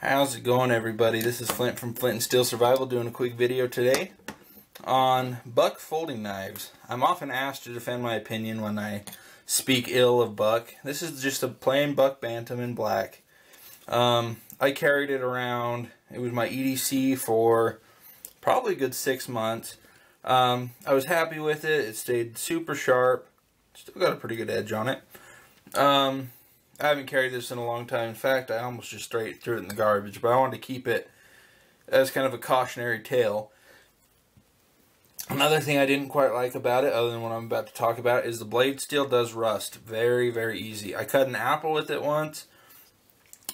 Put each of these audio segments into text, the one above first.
How's it going, everybody? This is Flint from Flint and Steel Survival doing a quick video today on buck folding knives. I'm often asked to defend my opinion when I speak ill of buck. This is just a plain buck bantam in black. I carried it around. It was my EDC for probably a good 6 months. I was happy with it. It stayed super sharp. Still got a pretty good edge on it. I haven't carried this in a long time. In fact, I almost just straight threw it in the garbage, but I wanted to keep it as kind of a cautionary tale. Another thing I didn't quite like about it, other than what I'm about to talk about, is the blade steel does rust very, very easy. I cut an apple with it once,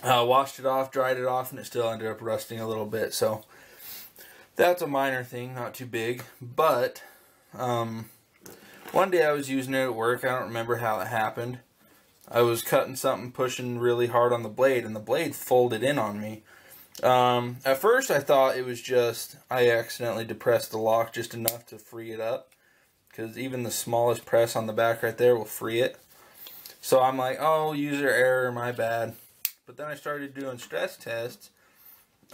washed it off, dried it off, and it still ended up rusting a little bit. So that's a minor thing, not too big. But one day I was using it at work. I don't remember how it happened. I was cutting something, pushing really hard on the blade, and the blade folded in on me. At first I thought it was just I accidentally depressed the lock just enough to free it up, because even the smallest press on the back right there will free it. So I'm like, oh, user error, my bad. But then I started doing stress tests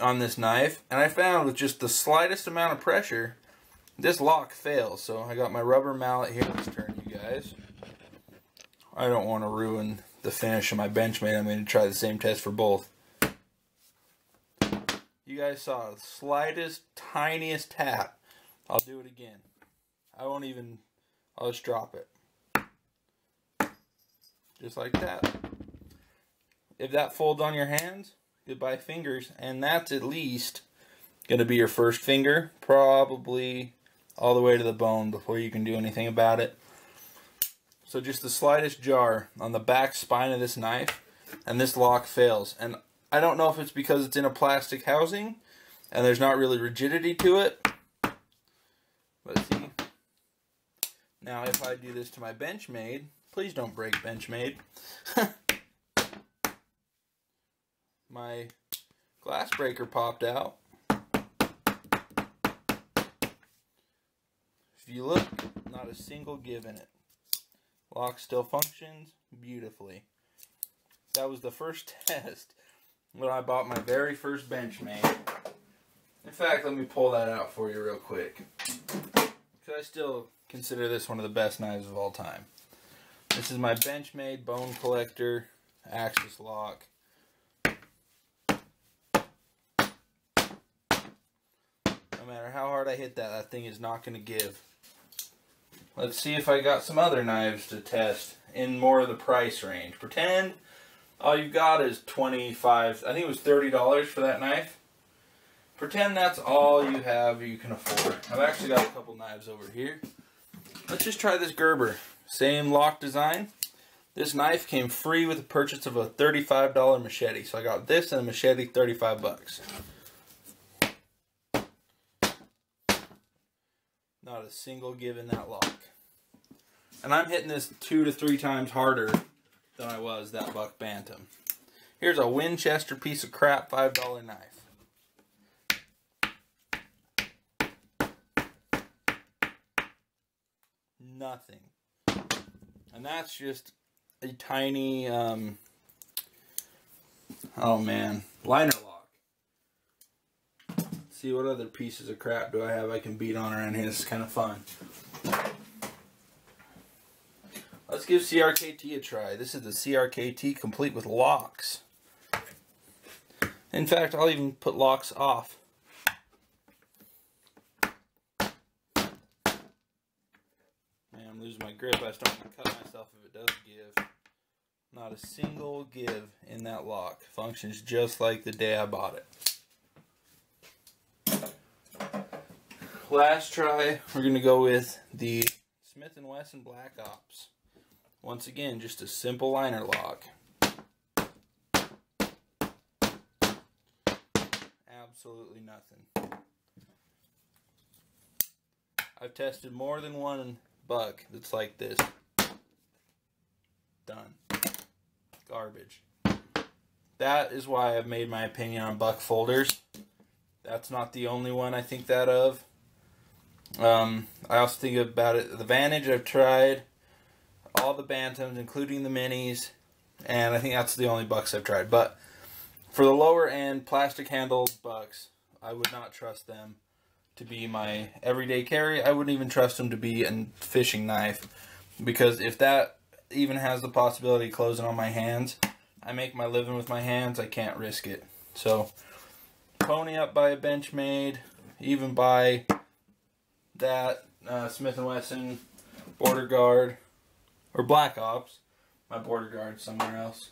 on this knife, and I found with just the slightest amount of pressure, this lock fails. So I got my rubber mallet here. Let's turn, you guys. I don't want to ruin the finish of my Benchmade. I'm going to try the same test for both. You guys saw the slightest, tiniest tap. I'll do it again. I'll just drop it. Just like that. If that folds on your hands, goodbye fingers. And that's at least going to be your first finger. Probably all the way to the bone before you can do anything about it. So just the slightest jar on the back spine of this knife, and this lock fails. And I don't know if it's because it's in a plastic housing and there's not really rigidity to it. But see, now if I do this to my Benchmade, please don't break Benchmade. My glass breaker popped out. If you look, not a single give in it. Lock still functions beautifully. That was the first test when I bought my very first Benchmade. In fact, let me pull that out for you real quick, because I still consider this one of the best knives of all time. This is my Benchmade Bone Collector Axis lock. No matter how hard I hit that, that thing is not going to give. Let's see if I got some other knives to test in more of the price range. Pretend all you've got is $25, I think it was $30 for that knife. Pretend that's all you have you can afford. I've actually got a couple knives over here. Let's just try this Gerber. Same lock design. This knife came free with the purchase of a $35 machete. So I got this and a machete, 35 bucks. Not a single give in that lock. And I'm hitting this 2 to 3 times harder than I was that buck bantam. Here's a Winchester piece of crap $5 knife. Nothing. And that's just a tiny, oh man, liner lock. See what other pieces of crap do I have I can beat on around here. This is kind of fun. Let's give CRKT a try. This is the CRKT complete with locks. In fact, I'll even put locks off. Man, I'm losing my grip. I start to cut myself if it does give. Not a single give in that lock. Functions just like the day I bought it. Last try, we're going to go with the Smith & Wesson Black Ops. Once again, just a simple liner lock. Absolutely nothing. I've tested more than one buck that's like this. Done. Garbage. That is why I've made my opinion on buck folders. That's not the only one I think that of. I also think about it, the Vantage I've tried, all the bantams, including the minis, and I think that's the only bucks I've tried. But For the lower end plastic handled bucks, I would not trust them to be my everyday carry. I wouldn't even trust them to be a fishing knife, because if that even has the possibility of closing on my hands, I make my living with my hands, I can't risk it. So pony up by a Benchmade, even by that Smith & Wesson Border Guard, or Black Ops. My Border Guard somewhere else.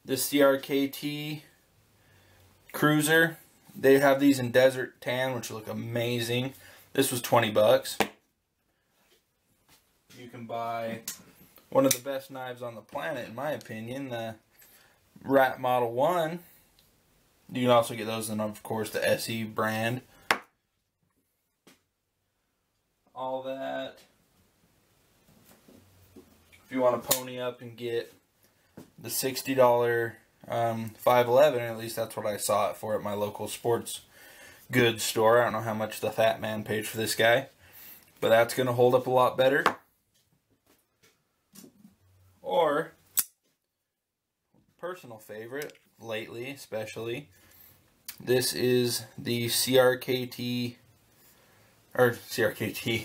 This CRKT Cruiser, they have these in Desert Tan, which look amazing. This was 20 bucks. You can buy one of the best knives on the planet, in my opinion, the Rat Model 1. You can also get those in, of course, the SE brand. All that. If you want to pony up and get the $60 511, at least that's what I saw it for at my local sports goods store. I don't know how much the fat man paid for this guy, but that's going to hold up a lot better. Or, personal favorite, lately especially, this is the CRKT, Kershaw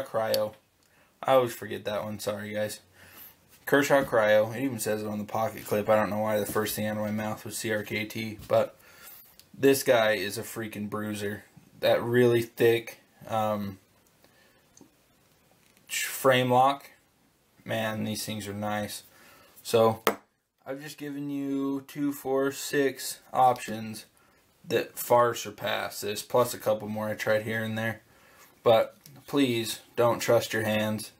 Cryo. I always forget that one, sorry guys. Kershaw Cryo, it even says it on the pocket clip. I don't know why the first thing out of my mouth was CRKT, but this guy is a freaking bruiser. That really thick frame lock, man, these things are nice. So I've just given you 2, 4, 6 options that far surpass this, plus a couple more I tried here and there. But please don't trust your hands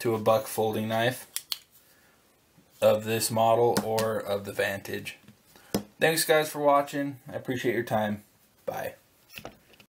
to a buck folding knife of this model or of the Vantage. Thanks guys for watching. I appreciate your time. Bye.